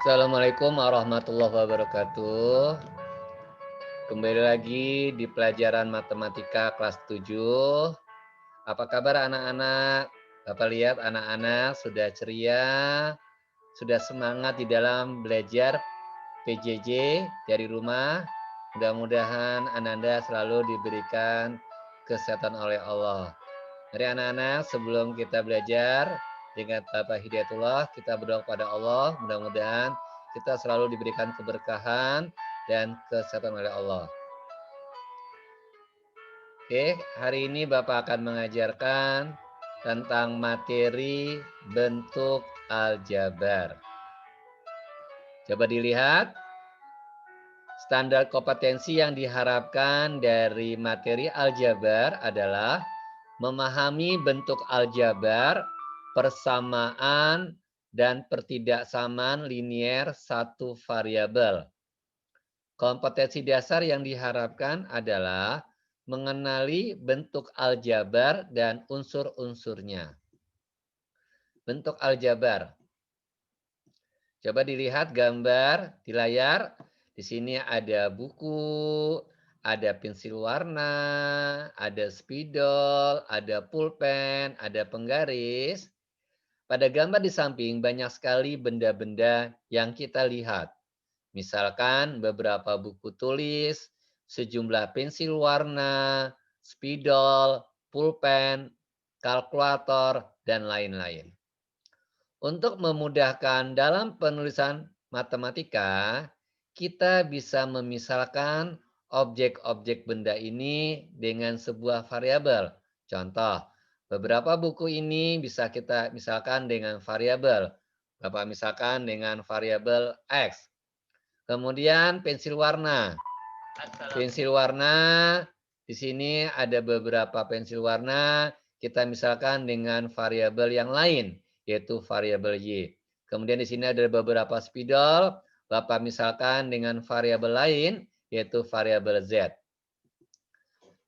Assalamualaikum warahmatullahi wabarakatuh. Kembali lagi di pelajaran matematika kelas 7. Apa kabar anak-anak? Bapak lihat anak-anak sudah ceria, sudah semangat di dalam belajar PJJ dari rumah. Mudah-mudahan Ananda selalu diberikan kesehatan oleh Allah. Mari anak-anak, sebelum kita belajar dengan Bapak Hidayatullah, kita berdoa kepada Allah. Mudah-mudahan kita selalu diberikan keberkahan dan kesehatan oleh Allah. Oke, hari ini Bapak akan mengajarkan tentang materi bentuk aljabar. Coba dilihat, standar kompetensi yang diharapkan dari materi aljabar adalah memahami bentuk aljabar, persamaan, dan pertidaksamaan linier satu variabel. Kompetensi dasar yang diharapkan adalah mengenali bentuk aljabar dan unsur-unsurnya. Bentuk aljabar. Coba dilihat gambar di layar. Di sini ada buku, ada pensil warna, ada spidol, ada pulpen, ada penggaris. Pada gambar di samping banyak sekali benda-benda yang kita lihat. Misalkan beberapa buku tulis, sejumlah pensil warna, spidol, pulpen, kalkulator, dan lain-lain. Untuk memudahkan dalam penulisan matematika, kita bisa memisalkan objek-objek benda ini dengan sebuah variabel. Contoh, beberapa buku ini bisa kita misalkan dengan variabel. Bapak misalkan dengan variabel X. Kemudian pensil warna. Pensil warna, di sini ada beberapa pensil warna, kita misalkan dengan variabel yang lain, yaitu variabel Y. Kemudian di sini ada beberapa spidol, Bapak misalkan dengan variabel lain, yaitu variabel Z.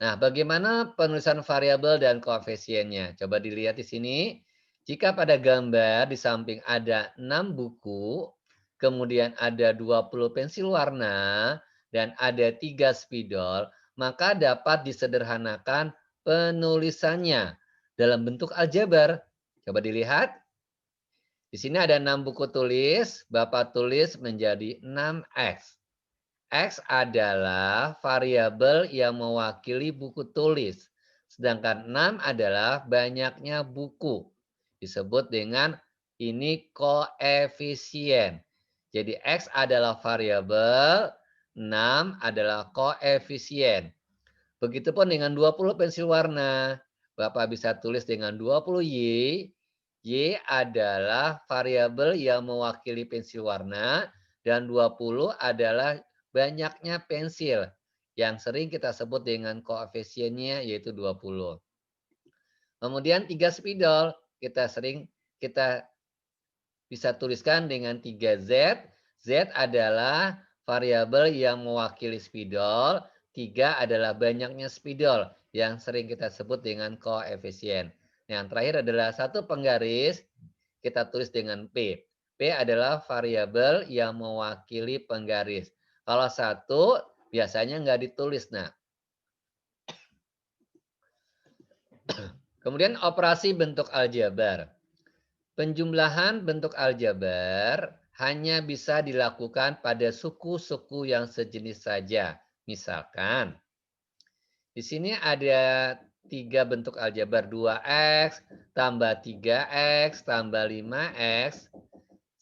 Nah, bagaimana penulisan variabel dan koefisiennya? Coba dilihat di sini. Jika pada gambar di samping ada 6 buku, kemudian ada 20 pensil warna, dan ada 3 spidol, maka dapat disederhanakan penulisannya dalam bentuk aljabar. Coba dilihat. Di sini ada 6 buku tulis, Bapak tulis menjadi 6X. X adalah variabel yang mewakili buku tulis. Sedangkan 6 adalah banyaknya buku. Disebut dengan ini koefisien. Jadi X adalah variabel, 6 adalah koefisien. Begitupun dengan 20 pensil warna. Bapak bisa tulis dengan 20 Y. Y adalah variabel yang mewakili pensil warna. Dan 20 adalah banyaknya pensil yang sering kita sebut dengan koefisiennya yaitu 20. Kemudian 3 spidol kita bisa tuliskan dengan 3Z. Z adalah variabel yang mewakili spidol, 3 adalah banyaknya spidol yang sering kita sebut dengan koefisien. Yang terakhir adalah satu penggaris, kita tulis dengan P. P adalah variabel yang mewakili penggaris. Kalau satu biasanya nggak ditulis. Nah, kemudian operasi bentuk aljabar. Penjumlahan bentuk aljabar hanya bisa dilakukan pada suku-suku yang sejenis saja. Misalkan, di sini ada 3 bentuk aljabar, 2X tambah 3X tambah 5X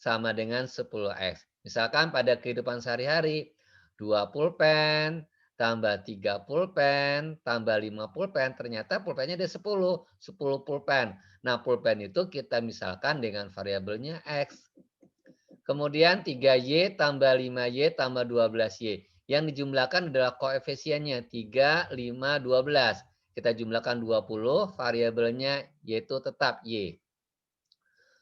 sama dengan 10X. Misalkan pada kehidupan sehari-hari, 2 pulpen tambah 3 pulpen tambah 5 pulpen, ternyata pulpennya ada 10 pulpen. Nah, pulpen itu kita misalkan dengan variabelnya X. Kemudian 3Y tambah 5Y tambah 12Y. Yang dijumlahkan adalah koefisiennya 3, 5, 12. Kita jumlahkan 20, variabelnya yaitu tetap Y.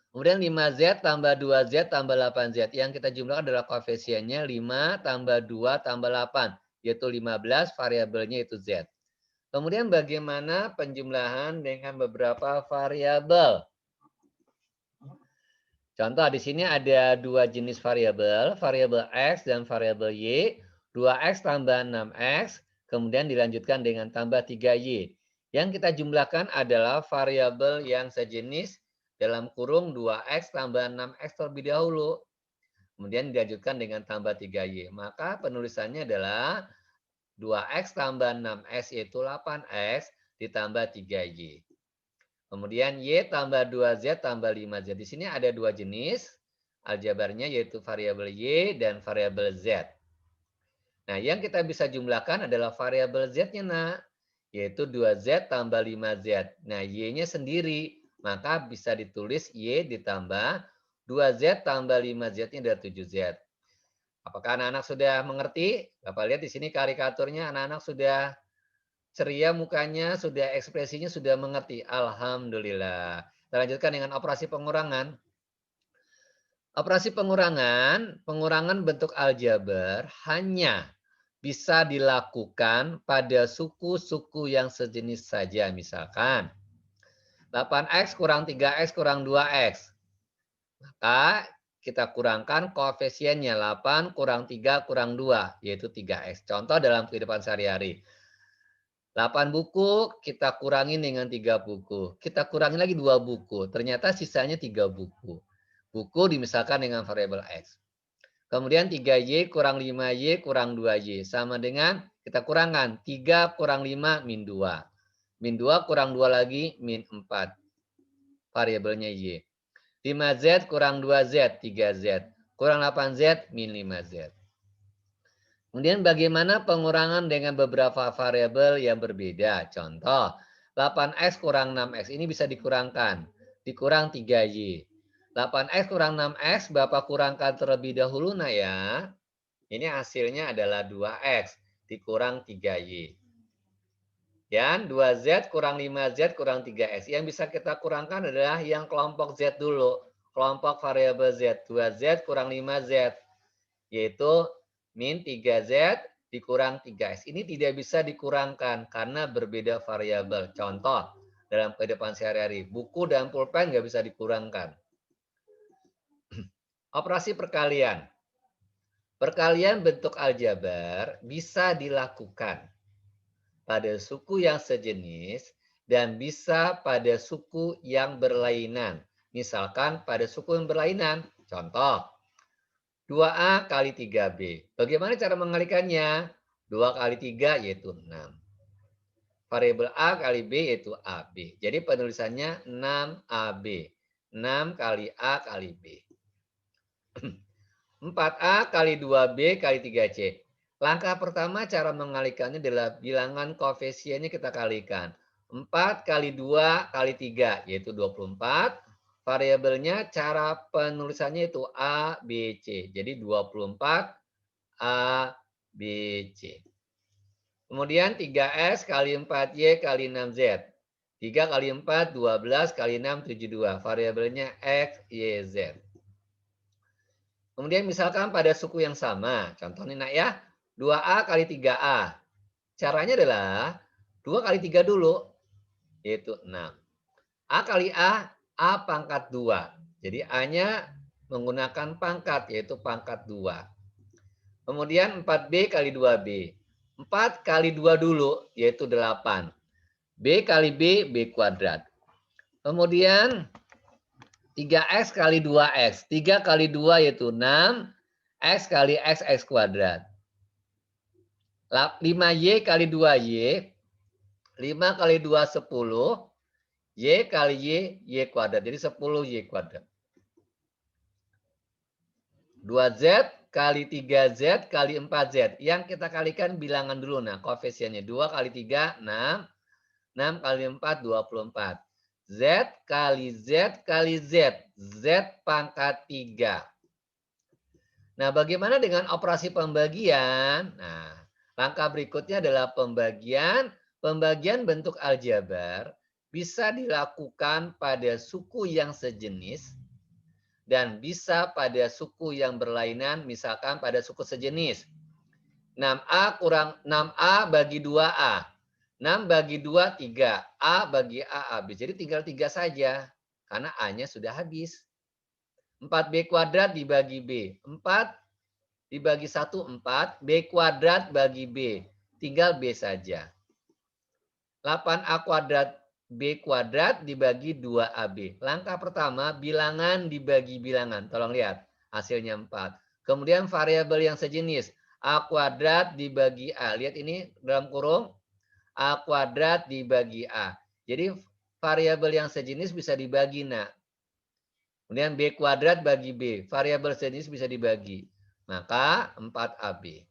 Kemudian 5Z tambah 2Z tambah 8Z. Yang kita jumlahkan adalah koefisiennya 5 tambah 2 tambah 8. Yaitu 15, variabelnya itu Z. Kemudian bagaimana penjumlahan dengan beberapa variabel? Contoh di sini ada dua jenis variabel, variabel X dan variabel Y. 2X tambah 6X, kemudian dilanjutkan dengan tambah 3Y. Yang kita jumlahkan adalah variabel yang sejenis dalam kurung 2X tambah 6X terlebih dahulu. Kemudian dilanjutkan dengan tambah 3Y. Maka penulisannya adalah 2X tambah 6X yaitu 8X ditambah 3Y. Kemudian Y tambah 2Z tambah 5Z. Di sini ada dua jenis aljabarnya yaitu variabel Y dan variabel Z. Nah, yang kita bisa jumlahkan adalah variabel Z-nya, nak. Yaitu 2Z tambah 5Z. Nah, Y-nya sendiri. Maka bisa ditulis Y ditambah 2Z tambah 5Z-nya adalah 7Z. Apakah anak-anak sudah mengerti? Bapak lihat di sini karikaturnya anak-anak sudah ceria mukanya, sudah ekspresinya sudah mengerti. Alhamdulillah. Kita lanjutkan dengan operasi pengurangan. Operasi pengurangan, pengurangan bentuk aljabar hanya bisa dilakukan pada suku-suku yang sejenis saja. Misalkan 8X kurang 3X kurang 2X. Maka kita kurangkan koefisiennya 8 kurang 3 kurang 2, yaitu 3X. Contoh dalam kehidupan sehari-hari. 8 buku kita kurangin dengan 3 buku. Kita kurangin lagi 2 buku. Ternyata sisanya 3 buku. Buku dimisalkan dengan variabel X. Kemudian 3Y kurang 5Y kurang 2Y. Sama dengan kita kurangkan 3 kurang 5 min 2. Min 2 kurang 2 lagi min 4. Variabelnya Y. 5Z kurang 2Z, 3Z. Kurang 8Z min 5Z. Kemudian bagaimana pengurangan dengan beberapa variabel yang berbeda? Contoh, 8X kurang 6X ini bisa dikurangkan. Dikurang 3Y. 8X kurang 6X, Bapak kurangkan terlebih dahulu, nah ya. Ini hasilnya adalah 2X dikurang 3Y. Dan 2Z kurang 5Z kurang 3X. Yang bisa kita kurangkan adalah yang kelompok Z dulu. Kelompok variabel Z. 2Z kurang 5Z. Yaitu min 3Z dikurang 3X. Ini tidak bisa dikurangkan karena berbeda variabel. Contoh, dalam kehidupan sehari-hari, buku dan pulpen nggak bisa dikurangkan. Operasi perkalian. Perkalian bentuk aljabar bisa dilakukan pada suku yang sejenis dan bisa pada suku yang berlainan. Misalkan pada suku yang berlainan. Contoh, 2A kali 3B. Bagaimana cara mengalikannya? 2 kali 3 yaitu 6. Variabel A kali B yaitu AB. Jadi penulisannya 6AB. 6 kali A kali B. 4A kali 2B kali 3C. Langkah pertama cara mengalikannya adalah bilangan koefisiennya kita kalikan. 4 kali 2 kali 3 yaitu 24. Variabelnya cara penulisannya itu A, B, C. Jadi 24 A, B, C. Kemudian 3S kali 4Y kali 6Z. 3 kali 4, 12 kali 6, 72. Variabelnya X, Y, Z. Kemudian misalkan pada suku yang sama. Contohnya nak ya. 2A kali 3A. Caranya adalah 2 kali 3 dulu. Yaitu 6. A kali A pangkat 2. Jadi A-nya menggunakan pangkat, yaitu pangkat 2. Kemudian 4B kali 2B. 4 kali 2 dulu, yaitu 8. B kali B, B kuadrat. Kemudian 3X kali 2X. 3 kali 2 yaitu 6. X kali X, X kuadrat. 5Y kali 2Y. 5 kali 2, 10. Y kali Y, Y kuadrat. Jadi 10Y kuadrat. 2Z kali 3Z kali 4Z. Yang kita kalikan bilangan dulu. Nah, koefisiennya 2 kali 3, 6. 6 kali 4, 24. Z kali Z kali Z. Z pangkat 3. Nah, bagaimana dengan operasi pembagian? Nah, langkah berikutnya adalah pembagian. Pembagian bentuk aljabar bisa dilakukan pada suku yang sejenis dan bisa pada suku yang berlainan, misalkan pada suku sejenis. 6A kurang 6A bagi 2A. 6 bagi 2, 3. A bagi A, AB. Jadi tinggal 3 saja. Karena A-nya sudah habis. 4B kuadrat dibagi B. 4 dibagi 1, 4. B kuadrat bagi B. Tinggal B saja. 8A kuadrat B kuadrat dibagi 2AB. Langkah pertama, bilangan dibagi bilangan. Tolong lihat, hasilnya 4. Kemudian variabel yang sejenis. A kuadrat dibagi A. Lihat ini dalam kurung. A kuadrat dibagi A. Jadi variabel yang sejenis bisa dibagi, nak. Kemudian B kuadrat bagi B. Variabel sejenis bisa dibagi. Maka 4AB.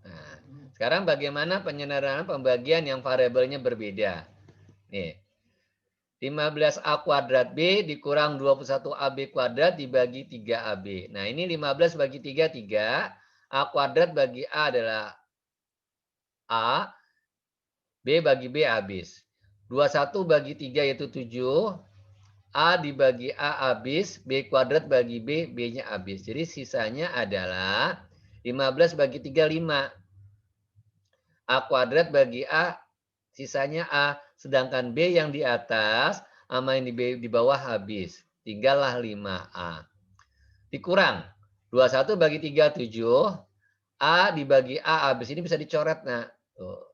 Nah, sekarang bagaimana penyederhanaan pembagian yang variabelnya berbeda? Nih, 15A kuadrat B dikurang 21AB kuadrat dibagi 3AB. Nah, ini 15 bagi 3, 3. A kuadrat bagi A adalah A. B bagi B habis. 21 bagi 3 yaitu 7. A dibagi A habis, B kuadrat bagi B, B-nya habis. Jadi sisanya adalah 15 bagi 3, 5. A kuadrat bagi A, sisanya A. Sedangkan B yang di atas, sama yang di bawah habis. Tinggallah 5A. Dikurang. 21 bagi 3, 7. A dibagi A habis. Ini bisa dicoret, nah. Tuh.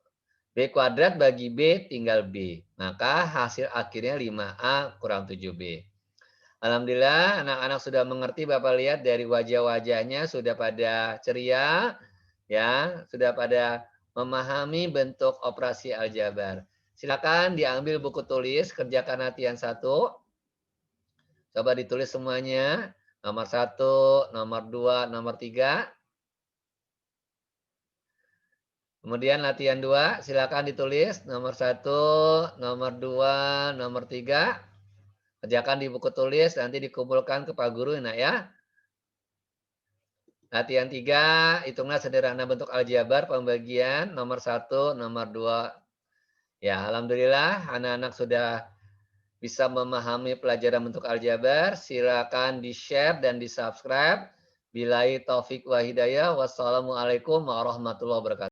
B kuadrat bagi B tinggal B. Maka hasil akhirnya 5A kurang 7B. Alhamdulillah anak-anak sudah mengerti. Bapak lihat dari wajah-wajahnya sudah pada ceria. Ya, sudah pada memahami bentuk operasi aljabar. Silakan diambil buku tulis, kerjakan latihan 1. Coba ditulis semuanya. Nomor 1, nomor 2, nomor 3. Kemudian latihan 2, silakan ditulis nomor 1, nomor 2, nomor 3. Kerjakan di buku tulis, nanti dikumpulkan ke Pak Guru, nak ya. Latihan 3, hitunglah sederhana bentuk aljabar pembagian nomor 1, nomor 2. Ya, alhamdulillah anak-anak sudah bisa memahami pelajaran bentuk aljabar. Silakan di-share dan di-subscribe. Billahi taufik wa hidayah. Wassalamualaikum warahmatullahi wabarakatuh.